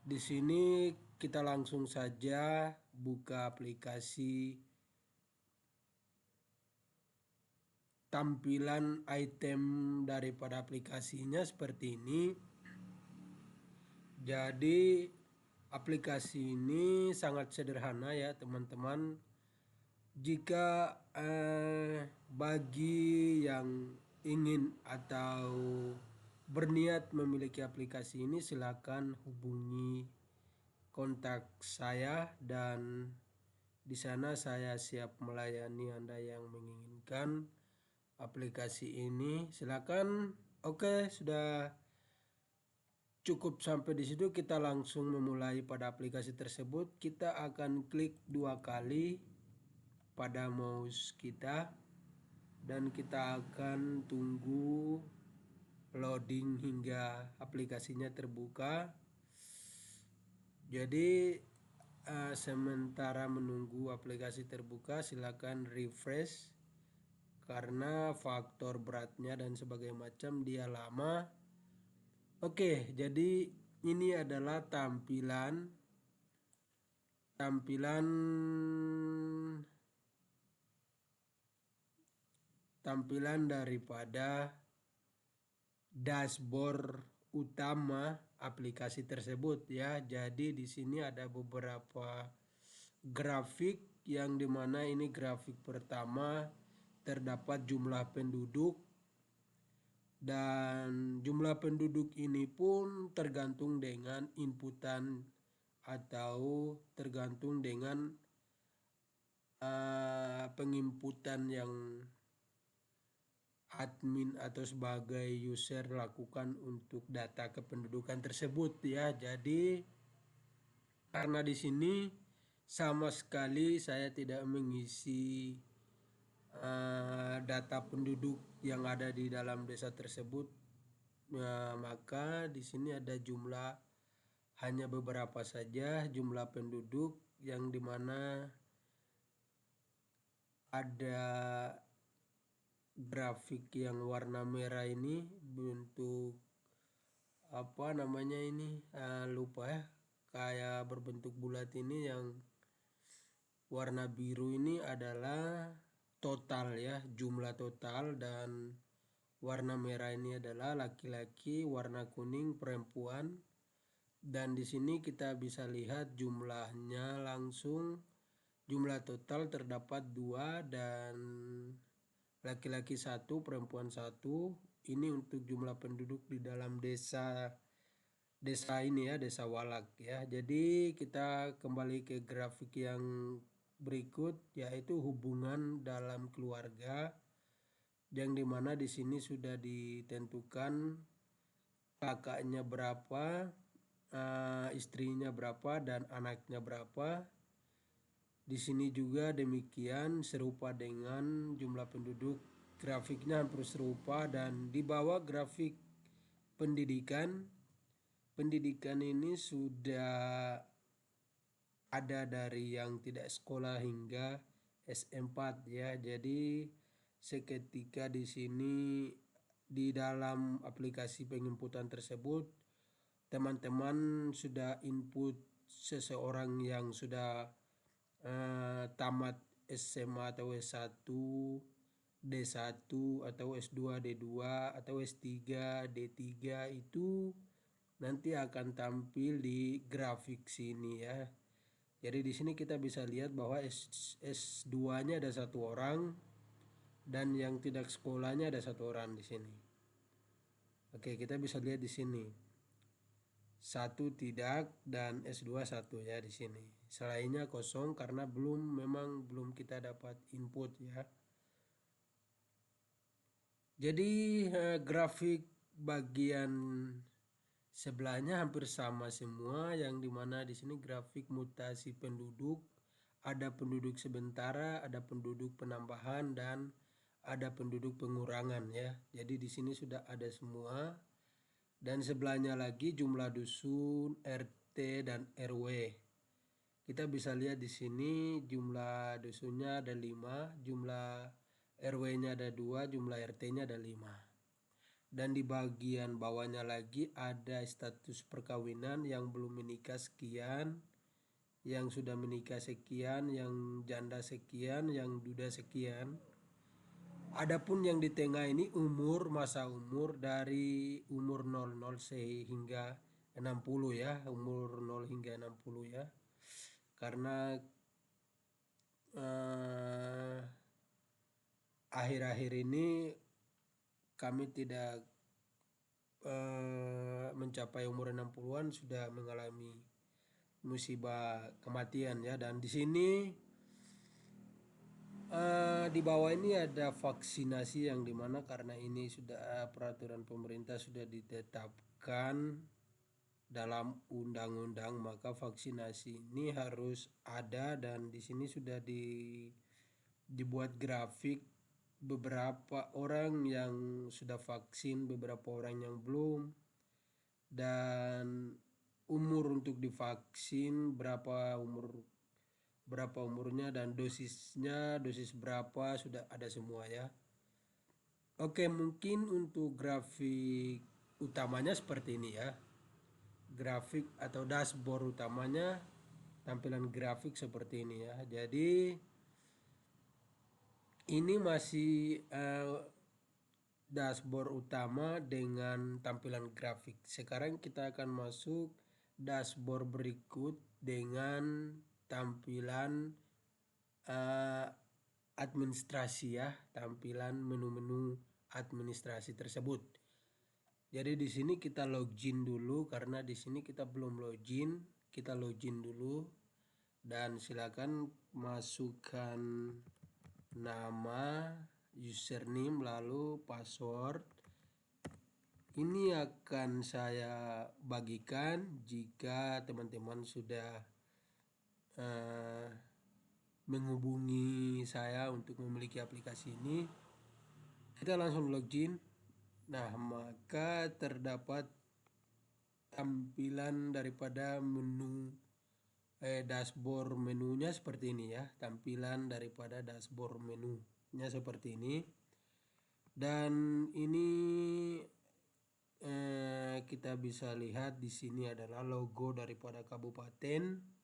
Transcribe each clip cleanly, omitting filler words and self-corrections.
Di sini kita langsung saja buka aplikasi. Tampilan item daripada aplikasinya seperti ini. Jadi aplikasi ini sangat sederhana ya teman-teman. Jika bagi yang ingin atau berniat memiliki aplikasi ini, silakan hubungi kontak saya dan di sana saya siap melayani Anda yang menginginkan aplikasi ini. Silakan. Oke, sudah cukup sampai di situ. Kita langsung memulai pada aplikasi tersebut. Kita akan klik 2 kali pada mouse kita dan kita akan tunggu loading hingga aplikasinya terbuka. Jadi sementara menunggu aplikasi terbuka, silakan refresh karena faktor beratnya dan sebagainya macam dia lama. Oke, jadi ini adalah tampilan daripada dashboard utama aplikasi tersebut ya. Jadi di sini ada beberapa grafik yang dimana ini grafik pertama terdapat jumlah penduduk, dan jumlah penduduk ini pun tergantung dengan inputan atau tergantung dengan penginputan yang admin atau sebagai user lakukan untuk data kependudukan tersebut ya. Jadi karena di sini sama sekali saya tidak mengisi data penduduk yang ada di dalam desa tersebut, maka di sini ada jumlah hanya beberapa saja jumlah penduduk yang dimana ada grafik yang warna merah ini bentuk apa namanya ini lupa ya, kayak berbentuk bulat ini. Yang warna biru ini adalah total ya, jumlah total, dan warna merah ini adalah laki-laki, warna kuning perempuan. Dan di sini kita bisa lihat jumlahnya langsung. Jumlah total terdapat 2 dan laki-laki 1, perempuan 1. Ini untuk jumlah penduduk di dalam desa ini ya, Desa Walak ya. Jadi kita kembali ke grafik yang berikut, yaitu hubungan dalam keluarga, yang dimana di sini sudah ditentukan kakaknya berapa, istrinya berapa, dan anaknya berapa. Di sini juga demikian, serupa dengan jumlah penduduk, grafiknya hampir serupa. Dan di bawah grafik pendidikan ini sudah ada dari yang tidak sekolah hingga S4 ya. Jadi seketika di sini di dalam aplikasi penginputan tersebut, teman-teman sudah input seseorang yang sudah tamat SMA atau S1, D1 atau S2, D2 atau S3, D3, itu nanti akan tampil di grafik sini ya. Jadi di sini kita bisa lihat bahwa S2-nya ada 1 orang dan yang tidak sekolahnya ada 1 orang di sini. Oke, kita bisa lihat di sini 1 tidak dan S2 1 ya di sini. Selainnya kosong karena memang belum kita dapat input ya. Jadi grafik bagian sebelahnya hampir sama semua, yang dimana di sini grafik mutasi penduduk, ada penduduk sementara, ada penduduk penambahan, dan ada penduduk pengurangan ya. Jadi di sini sudah ada semua. Dan sebelahnya lagi jumlah dusun, RT dan RW. Kita bisa lihat di sini jumlah dusunnya ada 5, jumlah RW-nya ada 2, jumlah RT-nya ada 5. Dan di bagian bawahnya lagi ada status perkawinan, yang belum menikah sekian, yang sudah menikah sekian, yang janda sekian, yang duda sekian. Adapun yang di tengah ini masa umur dari umur 00 sehingga 60 ya, umur 0 hingga 60 ya. Karena akhir-akhir ini kami tidak mencapai umur 60-an sudah mengalami musibah kematian ya. Dan di sini di bawah ini ada vaksinasi, yang dimana karena ini sudah peraturan pemerintah sudah ditetapkan dalam undang-undang, maka vaksinasi ini harus ada. Dan di sini sudah dibuat grafik beberapa orang yang sudah vaksin, beberapa orang yang belum, dan umur untuk divaksin berapa umurnya, dan dosisnya dosis berapa sudah ada semua ya. Oke, mungkin untuk grafik utamanya seperti ini ya. Grafik atau dashboard utamanya, tampilan grafik seperti ini ya. Jadi ini masih dashboard utama dengan tampilan grafik. Sekarang kita akan masuk dashboard berikut dengan tampilan administrasi ya, tampilan menu-menu administrasi tersebut. Jadi di sini kita login dulu, karena di sini kita belum login. Kita login dulu dan silakan masukkan nama, username, lalu password. Ini akan saya bagikan jika teman-teman sudah menghubungi saya untuk memiliki aplikasi ini. Kita langsung login. Nah, maka terdapat tampilan daripada menu dashboard menunya seperti ini ya. Tampilan daripada dashboard menunya seperti ini. Dan ini kita bisa lihat di sini adalah logo daripada kabupaten.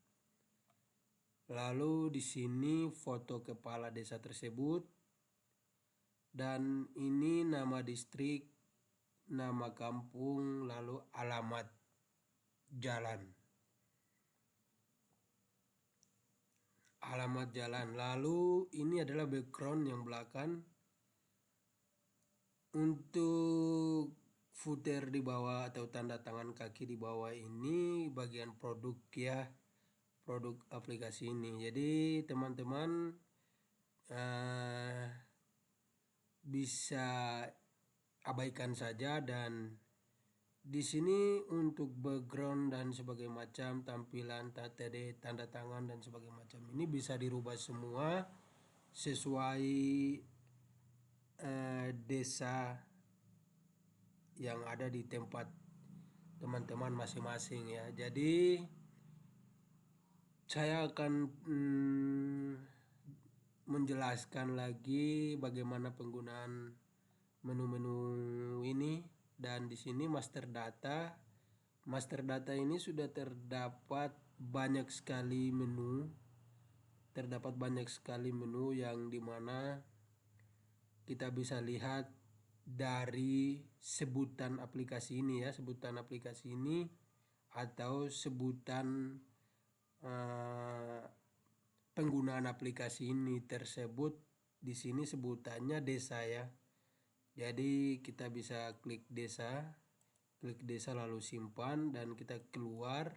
Lalu di sini foto kepala desa tersebut, dan ini nama distrik, nama kampung, lalu alamat jalan. Lalu ini adalah background yang belakang. Untuk footer di bawah atau tanda tangan kaki di bawah ini bagian produk ya, produk aplikasi ini. Jadi teman-teman bisa abaikan saja. Dan di sini untuk background dan sebagainya macam, tampilan TTD, tanda tangan dan sebagainya macam, ini bisa dirubah semua sesuai desa yang ada di tempat teman-teman masing-masing ya. Jadi saya akan menjelaskan lagi bagaimana penggunaan menu-menu ini. Dan di sini master data. Master data ini sudah terdapat banyak sekali menu. Terdapat banyak sekali menu yang dimana kita bisa lihat dari sebutan aplikasi ini ya, sebutan aplikasi ini atau sebutan penggunaan aplikasi ini tersebut. Di sini sebutannya desa ya. Jadi kita bisa klik desa lalu simpan dan kita keluar.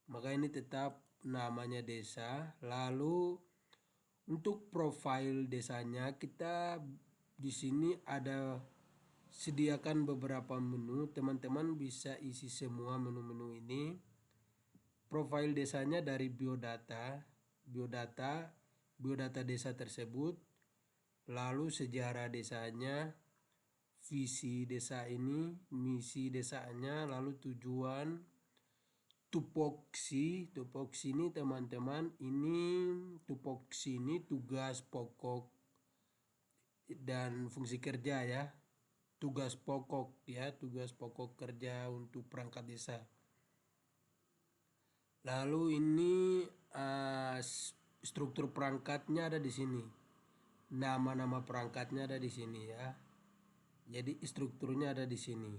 Maka ini tetap namanya desa. Lalu untuk profil desanya, kita di sini ada sediakan beberapa menu. Teman-teman bisa isi semua menu-menu ini. Profil desanya dari biodata desa tersebut, lalu sejarah desanya, visi desa ini, misi desanya, lalu tujuan, tupoksi ini teman-teman, ini tupoksi ini tugas pokok dan fungsi kerja ya. tugas pokok ya, tugas pokok kerja untuk perangkat desa. Lalu ini struktur perangkatnya ada di sini. Nama-nama perangkatnya ada di sini ya. Jadi strukturnya ada di sini.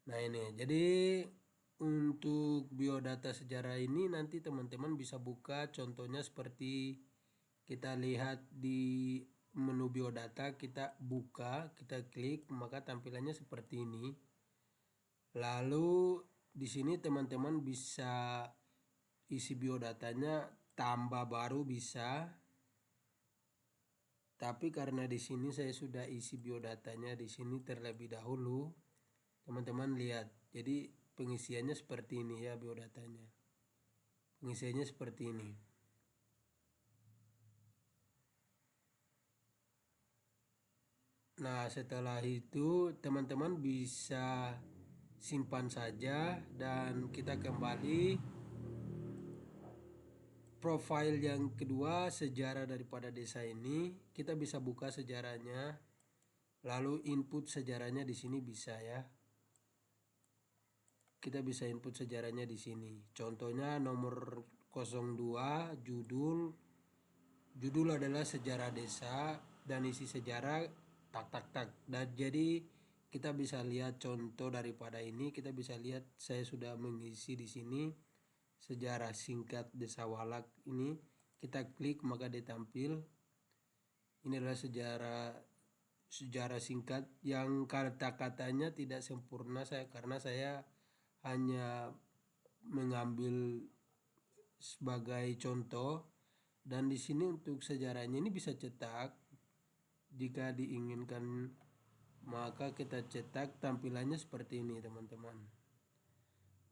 Nah ini, jadi untuk biodata sejarah ini nanti teman-teman bisa buka contohnya seperti kita lihat di menu biodata, kita buka, kita klik, maka tampilannya seperti ini. Lalu di sini teman-teman bisa isi biodatanya, tambah baru bisa. Tapi karena di sini saya sudah isi biodatanya di sini terlebih dahulu, teman-teman lihat. Jadi pengisiannya seperti ini ya biodatanya. Pengisiannya seperti ini. Nah, setelah itu teman-teman bisa simpan saja dan kita kembali. Profil yang kedua, sejarah daripada desa ini, kita bisa buka sejarahnya. Lalu input sejarahnya di sini bisa ya. Kita bisa input sejarahnya di sini. Contohnya nomor 02 judul adalah sejarah desa dan isi sejarah tak. Dan jadi kita bisa lihat contoh daripada ini, kita bisa lihat saya sudah mengisi di sini sejarah singkat Desa Walak ini. Kita klik maka ditampil. Ini adalah sejarah singkat yang kata-katanya tidak sempurna karena saya hanya mengambil sebagai contoh. Dan di sini untuk sejarahnya ini bisa cetak jika diinginkan, maka kita cetak, tampilannya seperti ini teman-teman.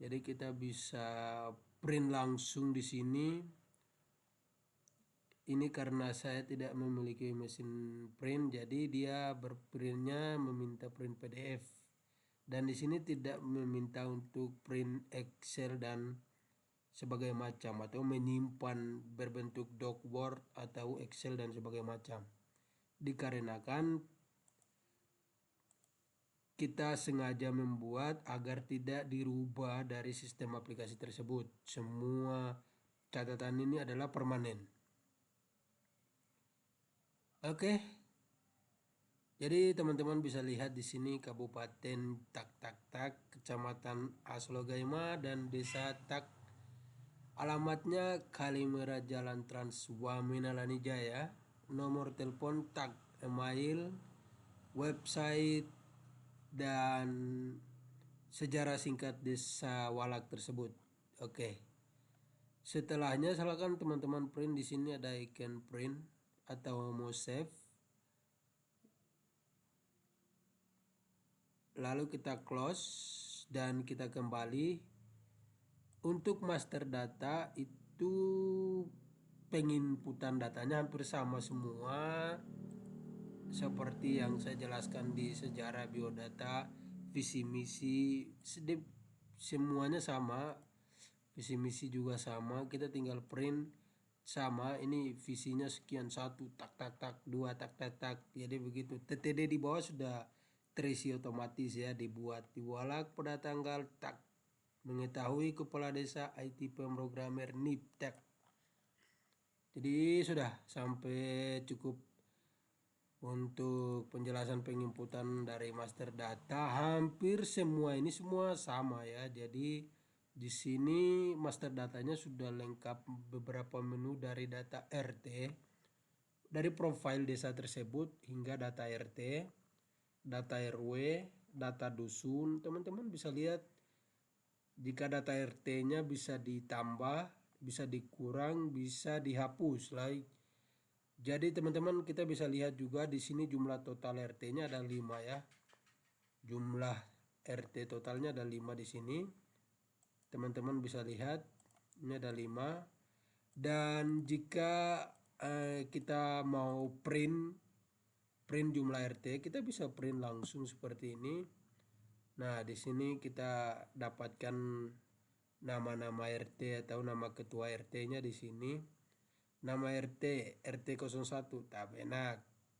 Jadi kita bisa print langsung di sini. Ini karena saya tidak memiliki mesin print, jadi dia berprintnya meminta print PDF. Dan di sini tidak meminta untuk print Excel dan sebagai macam, atau menyimpan berbentuk doc Word atau Excel dan sebagai macam. Dikarenakan kita sengaja membuat agar tidak dirubah dari sistem aplikasi tersebut. Semua catatan ini adalah permanen. Oke. Jadi teman-teman bisa lihat di sini Kabupaten tak, Kecamatan Aslogaima dan Desa tak. Alamatnya Kalimera Jalan Trans Wamena Lanijaya. Nomor telepon tak, email, website dan sejarah singkat Desa Walak tersebut. Oke. Setelahnya silakan teman-teman print. Di sini ada icon print atau mau save. Lalu kita close dan kita kembali. Untuk master data itu penginputan datanya hampir sama semua seperti yang saya jelaskan di sejarah biodata, visi misi, semuanya sama. Visi misi juga sama, kita tinggal print sama. Ini visinya sekian, 1 tak 2 tak. Jadi begitu. TTD di bawah sudah terisi otomatis ya, dibuat di Walak pada tanggal tak. Mengetahui kepala desa IT pemrogramer NIPTEK. Jadi sudah sampai cukup untuk penjelasan penginputan dari master data. Hampir semua ini semua sama ya. Jadi di sini master datanya sudah lengkap, beberapa menu dari data RT, dari profil desa tersebut hingga data RT, data RW, data dusun. Teman-teman bisa lihat jika data RT-nya bisa ditambah, bisa dikurang, bisa dihapus. Jadi teman-teman kita bisa lihat juga di sini jumlah total RT-nya ada 5 ya. Jumlah RT totalnya ada 5 di sini. Teman-teman bisa lihat ini ada 5. Dan jika kita mau print jumlah RT, kita bisa print langsung seperti ini. Nah, di sini kita dapatkan nama-nama RT atau nama ketua RT-nya di sini. Nama RT 01 Tabenak.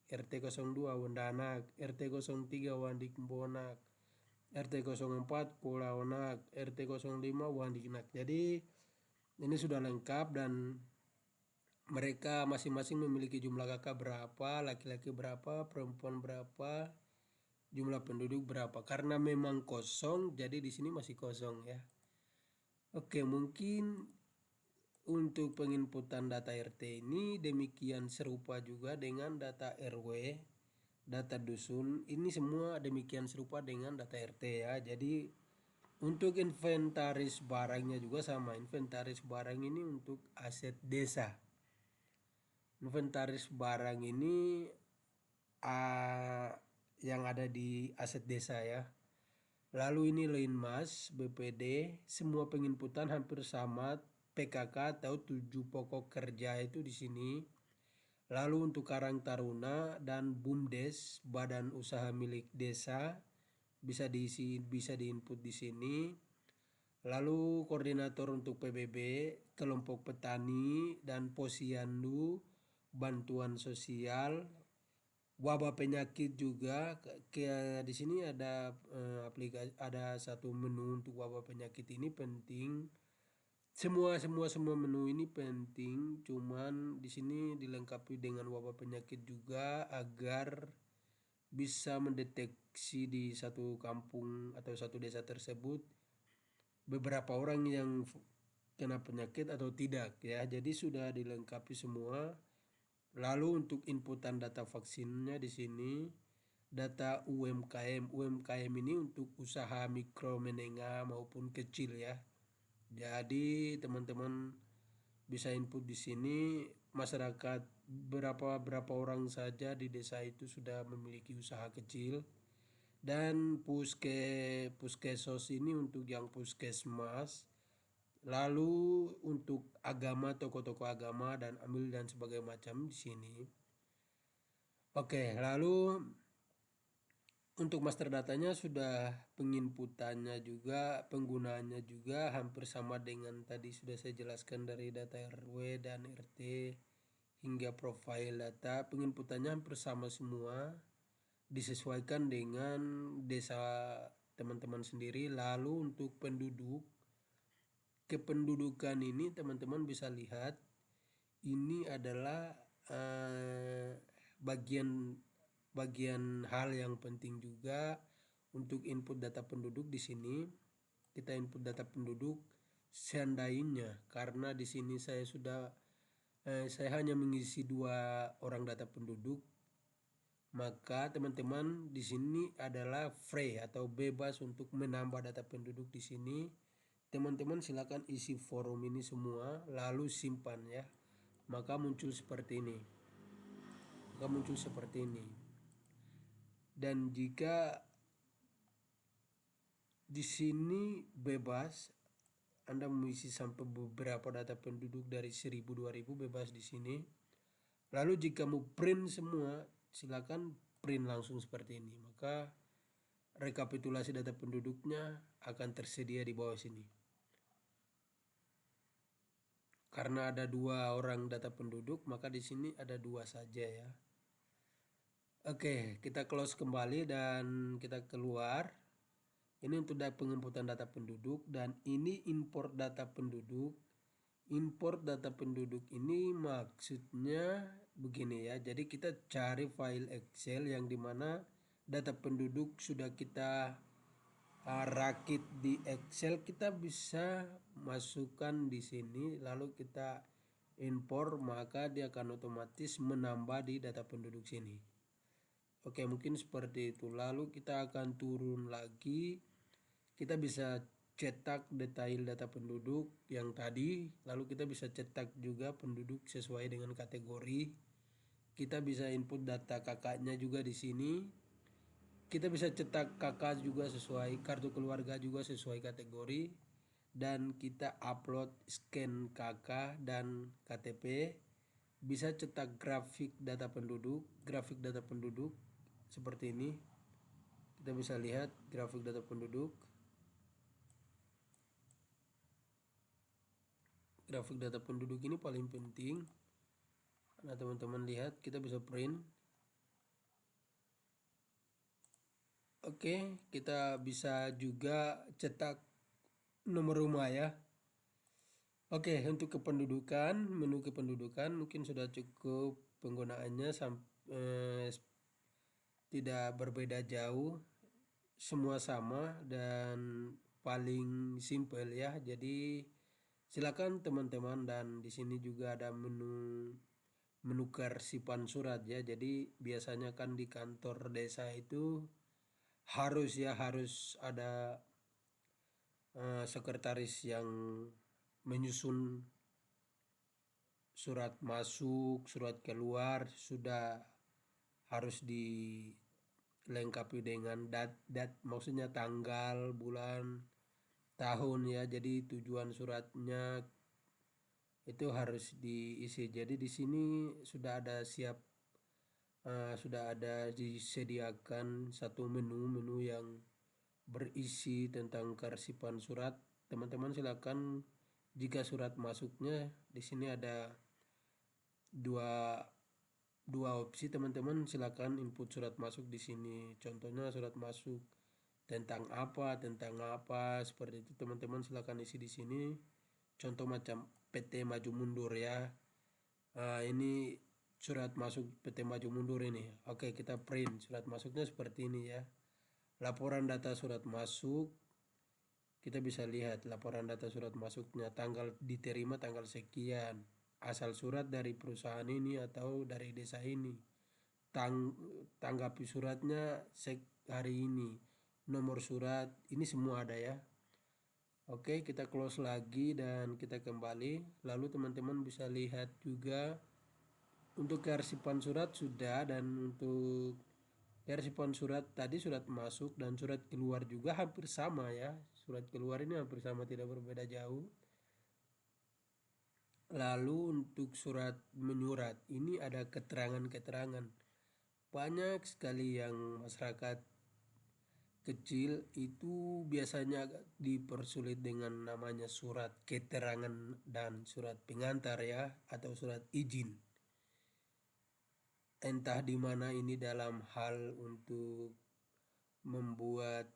RT 02 Wendanak, RT 03 Wandik Bonak, RT 04 Kulaonak, RT 05 Wandiknak. Jadi ini sudah lengkap dan mereka masing-masing memiliki jumlah kakak berapa, laki-laki berapa, perempuan berapa, jumlah penduduk berapa. Karena memang kosong, jadi di sini masih kosong ya. Oke, mungkin untuk penginputan data RT ini demikian serupa juga dengan data RW, data dusun. Ini semua demikian serupa dengan data RT ya. Jadi untuk inventaris barangnya juga sama. Inventaris barang ini untuk aset desa. Inventaris barang ini yang ada di aset desa ya. Lalu ini Linmas, BPD, semua penginputan hampir sama. PKK atau 7 pokok kerja itu di sini. Lalu untuk Karang Taruna dan BUMDes, badan usaha milik desa, bisa diinput di sini. Lalu koordinator untuk PBB, kelompok petani dan posyandu, bantuan sosial, wabah penyakit juga. Di sini ada aplikasi, ada satu menu untuk wabah penyakit ini penting. Semua menu ini penting, cuman di sini dilengkapi dengan wabah penyakit juga agar bisa mendeteksi di satu kampung atau satu desa tersebut beberapa orang yang kena penyakit atau tidak ya. Jadi sudah dilengkapi semua. Lalu untuk inputan data vaksinnya di sini data UMKM. UMKM ini untuk usaha mikro, menengah maupun kecil ya. Jadi teman-teman bisa input di sini masyarakat berapa orang saja di desa itu sudah memiliki usaha kecil. Dan puskesos ini untuk yang puskesmas. Lalu untuk agama, tokoh-tokoh agama dan amil dan sebagainya macam di sini. Oke, lalu untuk master datanya sudah penginputannya juga, penggunaannya juga hampir sama dengan tadi sudah saya jelaskan dari data RW dan RT hingga profil data. Penginputannya hampir sama semua, disesuaikan dengan desa teman-teman sendiri. Lalu untuk penduduk, kependudukan ini teman-teman bisa lihat ini adalah bagian hal yang penting juga untuk input data penduduk di sini. Kita input data penduduk seandainya, karena di sini saya hanya mengisi 2 orang data penduduk, maka teman-teman di sini adalah free atau bebas untuk menambah data penduduk di sini. Teman-teman silakan isi forum ini semua lalu simpan ya. Maka muncul seperti ini. Dan jika di sini bebas, Anda mengisi sampai beberapa data penduduk dari 1000 2000 bebas di sini. Lalu jika mau print semua, silakan print langsung seperti ini. Maka rekapitulasi data penduduknya akan tersedia di bawah sini. Karena ada 2 orang data penduduk, maka di sini ada 2 saja ya. Oke, kita close kembali dan kita keluar. Ini untuk penginputan data penduduk dan ini import data penduduk. Import data penduduk ini maksudnya begini ya. Jadi kita cari file Excel yang dimana data penduduk sudah kita rakit di Excel, kita bisa masukkan di sini lalu kita import, maka dia akan otomatis menambah di data penduduk sini. Oke, mungkin seperti itu. Lalu kita akan turun lagi. Kita bisa cetak detail data penduduk yang tadi, lalu kita bisa cetak juga penduduk sesuai dengan kategori. Kita bisa input data kakaknya juga di sini. Kita bisa cetak kakak juga sesuai kartu keluarga juga sesuai kategori, dan kita upload scan kakak dan KTP. Bisa cetak grafik data penduduk seperti ini. Kita bisa lihat grafik data penduduk. Grafik data penduduk ini paling penting. Nah, teman-teman lihat kita bisa print. Oke, kita bisa juga cetak nomor rumah ya. Oke, untuk kependudukan, menu kependudukan mungkin sudah cukup penggunaannya tidak berbeda jauh, semua sama dan paling simple ya. Jadi silakan teman-teman, dan di sini juga ada menu menukar simpan surat ya. Jadi biasanya kan di kantor desa itu harus ada sekretaris yang menyusun surat masuk, surat keluar, sudah harus dilengkapi dengan maksudnya tanggal, bulan, tahun ya. Jadi tujuan suratnya itu harus diisi. Jadi di sini sudah ada disediakan satu menu yang berisi tentang kearsipan surat. Teman-teman silakan, jika surat masuknya di sini ada dua opsi, teman-teman silakan input surat masuk di sini. Contohnya surat masuk tentang apa seperti itu, teman-teman silakan isi di sini. Contoh macam PT Maju Mundur ya. Ini surat masuk PT Maju Mundur ini. Oke, kita print surat masuknya seperti ini ya. Laporan data surat masuk, kita bisa lihat laporan data surat masuknya, tanggal diterima tanggal sekian, asal surat dari perusahaan ini atau dari desa ini, tanggapi suratnya hari ini, nomor surat, ini semua ada ya. Oke, kita close lagi dan kita kembali. Lalu teman-teman bisa lihat juga untuk kearsipan surat sudah, dan untuk kearsipan surat tadi, surat masuk dan surat keluar juga hampir sama ya. Surat keluar ini hampir sama, tidak berbeda jauh. Lalu untuk surat menyurat ini ada keterangan-keterangan. Banyak sekali yang masyarakat kecil itu biasanya agak dipersulit dengan namanya surat keterangan dan surat pengantar ya, atau surat izin. Entah di mana ini dalam hal untuk membuat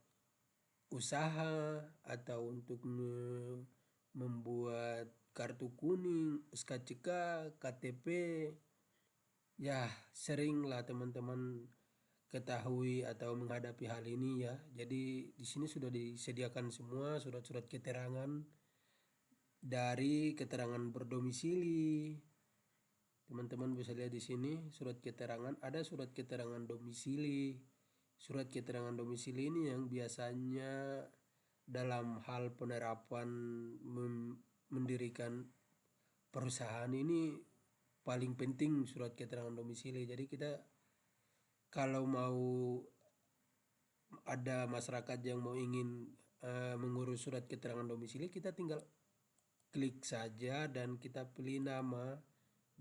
usaha atau untuk membuat kartu kuning, SKCK, KTP. Ya, seringlah teman-teman ketahui atau menghadapi hal ini ya. Jadi di sini sudah disediakan semua surat-surat keterangan, dari keterangan berdomisili. Teman-teman bisa lihat di sini surat keterangan, ada surat keterangan domisili. Surat keterangan domisili ini yang biasanya dalam hal penerapan mendirikan perusahaan ini paling penting surat keterangan domisili. Jadi kita kalau mau ada masyarakat yang mau ingin mengurus surat keterangan domisili, kita tinggal klik saja dan kita pilih nama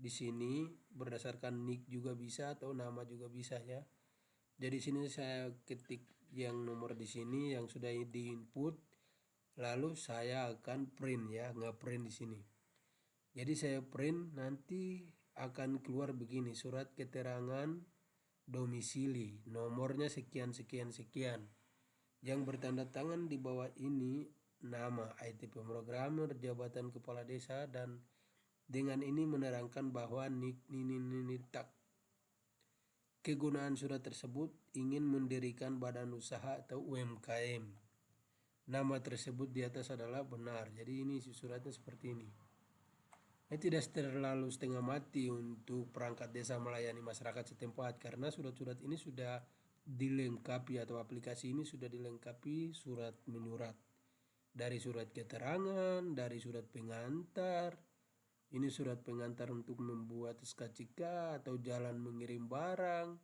di sini, berdasarkan nick juga bisa atau nama juga bisa ya. Jadi sini saya ketik yang nomor di sini yang sudah diinput, lalu saya akan print ya, nge-print di sini. Jadi saya print, nanti akan keluar begini, surat keterangan domisili, nomornya sekian sekian sekian. Yang bertanda tangan di bawah ini nama IT pemrogramer, jabatan kepala desa, dan dengan ini menerangkan bahwa tak kegunaan surat tersebut ingin mendirikan badan usaha atau UMKM. Nama tersebut di atas adalah benar. Jadi ini suratnya seperti ini. Tidak terlalu setengah mati untuk perangkat desa melayani masyarakat setempat, karena surat-surat ini sudah dilengkapi atau aplikasi ini sudah dilengkapi surat menyurat. Dari surat keterangan, dari surat pengantar. Ini surat pengantar untuk membuat SKCK atau jalan mengirim barang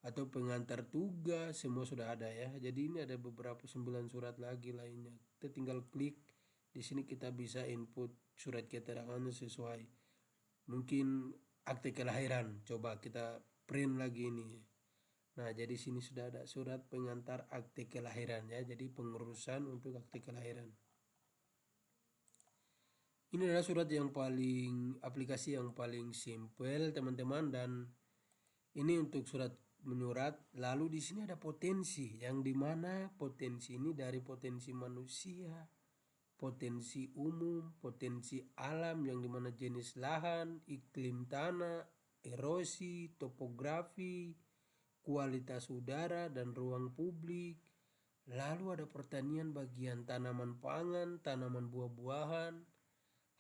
atau pengantar tugas, semua sudah ada ya. Jadi ini ada beberapa 9 surat lagi lainnya. Kita tinggal klik di sini, kita bisa input surat keterangannya sesuai. Mungkin akte kelahiran, coba kita print lagi ini. Nah, jadi sini sudah ada surat pengantar akte kelahiran ya. Jadi pengurusan untuk akte kelahiran. Ini adalah aplikasi yang paling simple teman-teman, dan ini untuk surat menyurat. Lalu di sini ada potensi, yang dimana potensi ini dari potensi manusia, potensi umum, potensi alam, yang dimana jenis lahan, iklim tanah, erosi, topografi, kualitas udara dan ruang publik. Lalu ada pertanian bagian tanaman pangan, tanaman buah-buahan.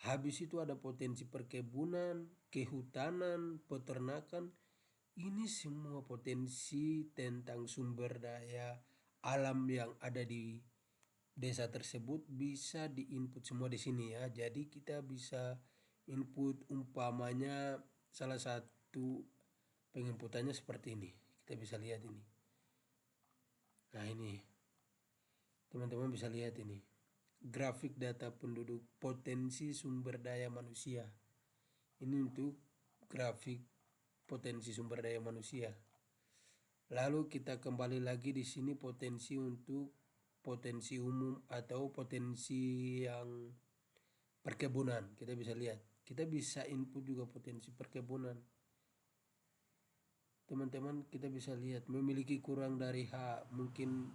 Habis itu ada potensi perkebunan, kehutanan, peternakan. Ini semua potensi tentang sumber daya alam yang ada di desa tersebut bisa diinput semua di sini ya. Jadi kita bisa input umpamanya salah satu penginputannya seperti ini. Kita bisa lihat ini. Nah ini teman-teman bisa lihat ini. Grafik data penduduk potensi sumber daya manusia. Ini untuk grafik potensi sumber daya manusia. Lalu kita kembali lagi di sini potensi untuk potensi umum atau potensi yang perkebunan. Kita bisa lihat. Kita bisa input juga potensi perkebunan. Teman-teman kita bisa lihat memiliki kurang dari H, mungkin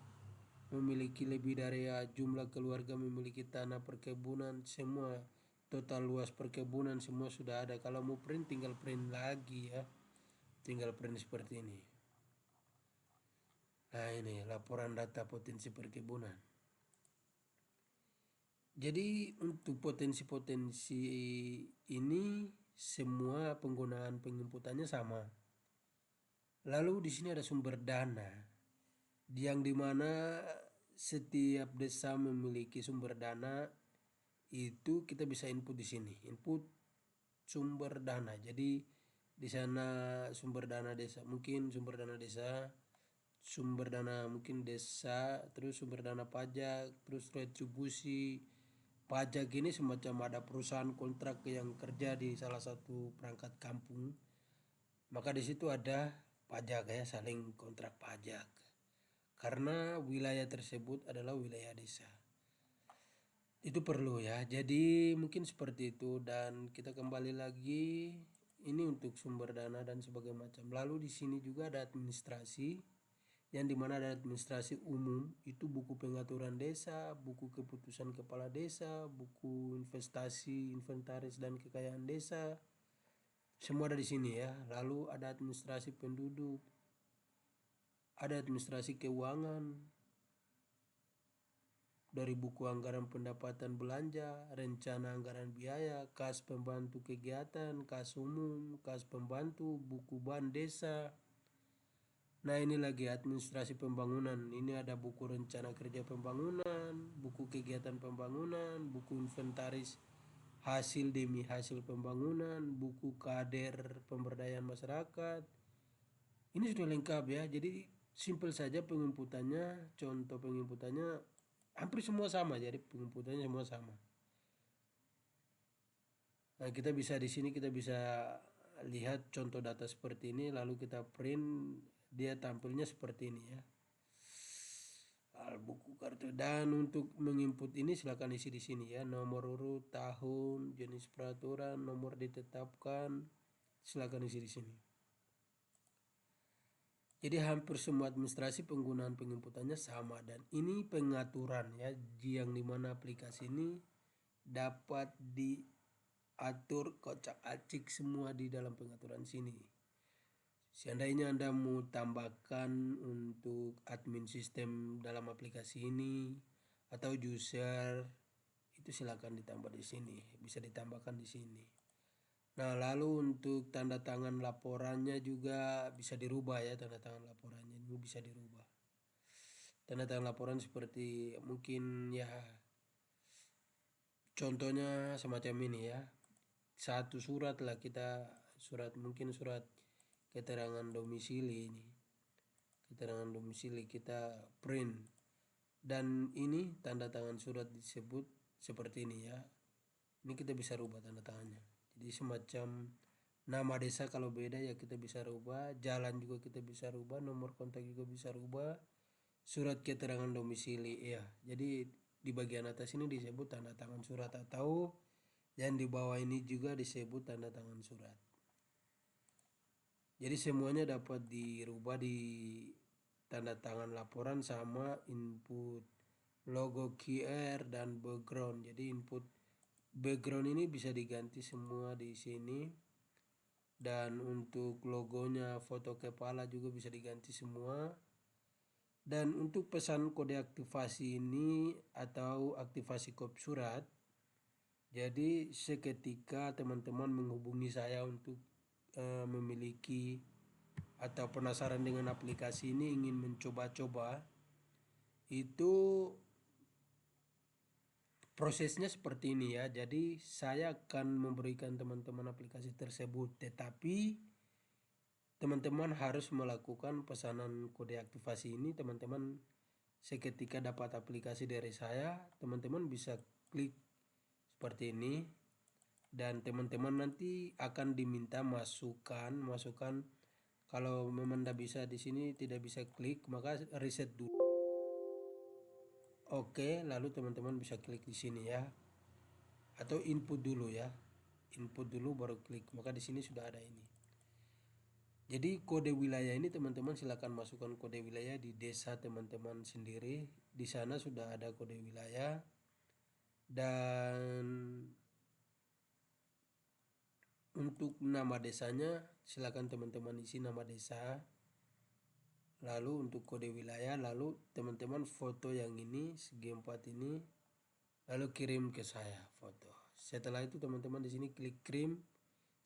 memiliki lebih dari H, jumlah keluarga memiliki tanah perkebunan, semua total luas perkebunan semua sudah ada. Kalau mau print tinggal print lagi ya. Tinggal print seperti ini. Nah ini laporan data potensi perkebunan. Jadi untuk potensi-potensi ini semua penggunaan penginputannya sama. Lalu di sini ada sumber dana, yang dimana setiap desa memiliki sumber dana. Itu kita bisa input di sini, input sumber dana. Jadi di sana sumber dana desa, mungkin sumber dana desa, sumber dana mungkin desa, terus sumber dana pajak, terus retribusi. Pajak ini semacam ada perusahaan kontrak yang kerja di salah satu perangkat kampung, maka di situ ada pajak ya, saling kontrak pajak karena wilayah tersebut adalah wilayah desa. Itu perlu ya, jadi mungkin seperti itu. Dan kita kembali lagi ini untuk sumber dana dan sebagainya macam. Lalu di sini juga ada administrasi, yang dimana ada administrasi umum, itu buku pengaturan desa, buku keputusan kepala desa, buku investasi, inventaris dan kekayaan desa, semua ada di sini ya. Lalu ada administrasi penduduk, ada administrasi keuangan, dari buku anggaran pendapatan belanja, rencana anggaran biaya, kas pembantu kegiatan, kas umum, kas pembantu, buku ban desa. Nah ini lagi administrasi pembangunan, ini ada buku rencana kerja pembangunan, buku kegiatan pembangunan, buku inventaris hasil demi hasil pembangunan, buku kader pemberdayaan masyarakat. Ini sudah lengkap ya, jadi simpel saja penginputannya, contoh penginputannya hampir semua sama, jadi penginputannya semua sama. Nah kita bisa di sini kita bisa lihat contoh data seperti ini, lalu kita print, dia tampilnya seperti ini ya. Buku kartu. Dan untuk menginput ini silakan isi di sini ya, nomor urut, tahun, jenis peraturan, nomor ditetapkan, silakan isi di sini. Jadi hampir semua administrasi penggunaan penginputannya sama, dan ini pengaturan ya, yang dimana aplikasi ini dapat diatur kocak-acik semua di dalam pengaturan sini. Seandainya Anda mau tambahkan untuk admin sistem dalam aplikasi ini atau user, itu silakan ditambah di sini, bisa ditambahkan di sini. Nah, lalu untuk tanda tangan laporannya juga bisa dirubah ya, tanda tangan laporannya ini bisa dirubah. Tanda tangan laporan seperti mungkin ya contohnya semacam ini ya. Satu surat lah kita, surat mungkin surat keterangan domisili ini. Keterangan domisili kita print. Dan ini tanda tangan surat disebut seperti ini ya. Ini kita bisa rubah tanda tangannya. Jadi semacam nama desa kalau beda ya kita bisa rubah, jalan juga kita bisa rubah, nomor kontak juga bisa rubah, surat keterangan domisili ya. Jadi di bagian atas ini disebut tanda tangan surat, atau yang di bawah ini juga disebut tanda tangan surat. Jadi semuanya dapat dirubah di tanda tangan laporan sama input logo QR dan background. Jadi input background ini bisa diganti semua di sini, dan untuk logonya foto kepala juga bisa diganti semua. Dan untuk pesan kode aktivasi ini atau aktivasi kop surat, jadi seketika teman-teman menghubungi saya untuk memiliki atau penasaran dengan aplikasi ini, ingin mencoba-coba, itu prosesnya seperti ini ya. Jadi saya akan memberikan teman-teman aplikasi tersebut, tetapi teman-teman harus melakukan pesanan kode aktivasi ini. Teman-teman seketika dapat aplikasi dari saya, teman-teman bisa klik seperti ini, dan teman-teman nanti akan diminta masukan. Kalau memang tidak bisa di sini, tidak bisa klik, maka reset dulu. Oke, lalu teman-teman bisa klik di sini ya. Atau input dulu ya. Input dulu baru klik. Maka di sini sudah ada ini. Jadi kode wilayah ini teman-teman silakan masukkan kode wilayah di desa teman-teman sendiri. Di sana sudah ada kode wilayah, dan untuk nama desanya silakan teman-teman isi nama desa. Lalu untuk kode wilayah, lalu teman-teman foto yang ini segi 4 ini, lalu kirim ke saya foto. Setelah itu teman-teman di sini klik kirim.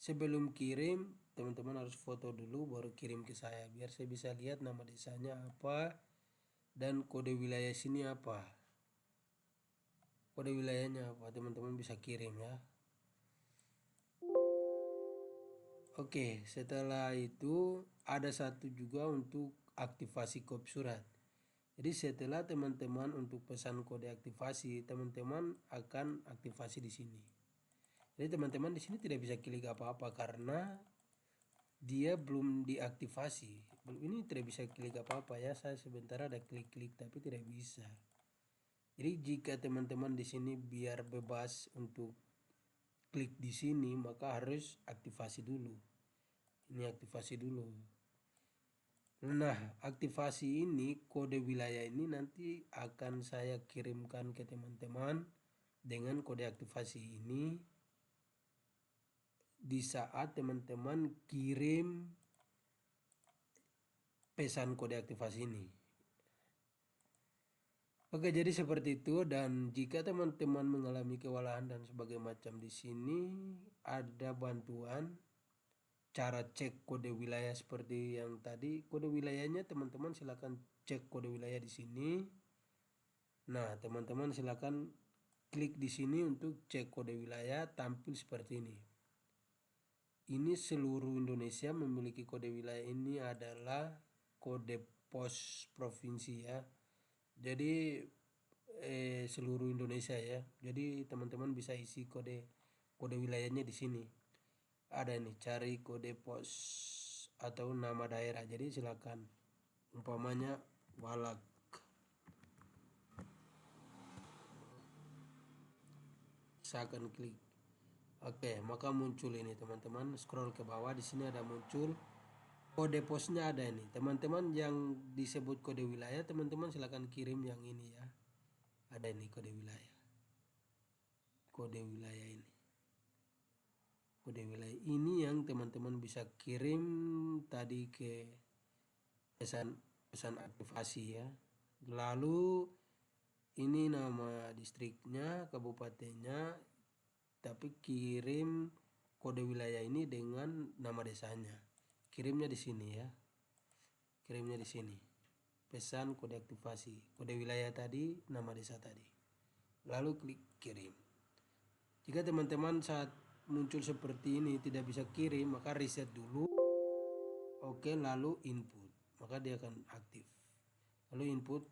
Sebelum kirim, teman-teman harus foto dulu baru kirim ke saya, biar saya bisa lihat nama desanya apa dan kode wilayah sini apa. Kode wilayahnya apa, teman-teman bisa kirim ya. Oke, setelah itu ada satu juga untuk aktivasi kop surat. Jadi setelah teman-teman untuk pesan kode aktivasi, teman-teman akan aktivasi di sini. Jadi teman-teman di sini tidak bisa klik apa-apa karena dia belum diaktifasi. Ini tidak bisa klik apa-apa ya. Saya sebentar ada klik-klik tapi tidak bisa. Jadi jika teman-teman di sini biar bebas untuk klik di sini, maka harus aktivasi dulu. Ini aktivasi dulu. Nah, aktivasi ini kode wilayah ini nanti akan saya kirimkan ke teman-teman dengan kode aktivasi ini di saat teman-teman kirim pesan kode aktivasi ini. Oke, jadi seperti itu. Dan jika teman-teman mengalami kewalahan dan sebagainya macam, di sini ada bantuan cara cek kode wilayah seperti yang tadi. Kode wilayahnya teman-teman silakan cek kode wilayah di sini. Nah, teman-teman silakan klik di sini untuk cek kode wilayah, tampil seperti ini. Ini seluruh Indonesia memiliki kode wilayah. Ini adalah kode pos provinsi ya. Jadi seluruh Indonesia ya. Jadi teman-teman bisa isi kode wilayahnya di sini. Ada nih, cari kode pos atau nama daerah. Jadi silakan, umpamanya Walak. Saya akan klik. Oke, maka muncul ini teman-teman. Scroll ke bawah, di sini ada muncul kode posnya, ada ini. Teman-teman yang disebut kode wilayah, teman-teman silakan kirim yang ini ya. Ada ini kode wilayah. Kode wilayah ini. Kode wilayah ini yang teman-teman bisa kirim tadi ke pesan aktivasi ya. Lalu ini nama distriknya, kabupatennya, tapi kirim kode wilayah ini dengan nama desanya. Kirimnya di sini ya. Kirimnya di sini. Pesan kode aktivasi, kode wilayah tadi, nama desa tadi. Lalu klik kirim. Jika teman-teman saat muncul seperti ini tidak bisa kirim, maka reset dulu. Oke, lalu input, maka dia akan aktif. Lalu input,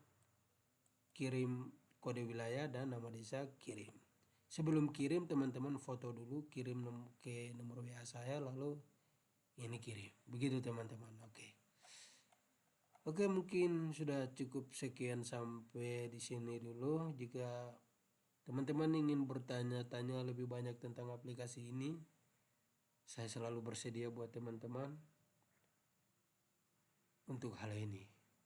kirim kode wilayah dan nama desa, kirim. Sebelum kirim teman-teman foto dulu, kirim ke nomor WA saya, lalu ini kirim. Begitu teman-teman. Oke, mungkin sudah cukup sekian sampai di sini dulu. Jika teman-teman ingin bertanya-tanya lebih banyak tentang aplikasi ini, saya selalu bersedia buat teman-teman. untuk hal ini.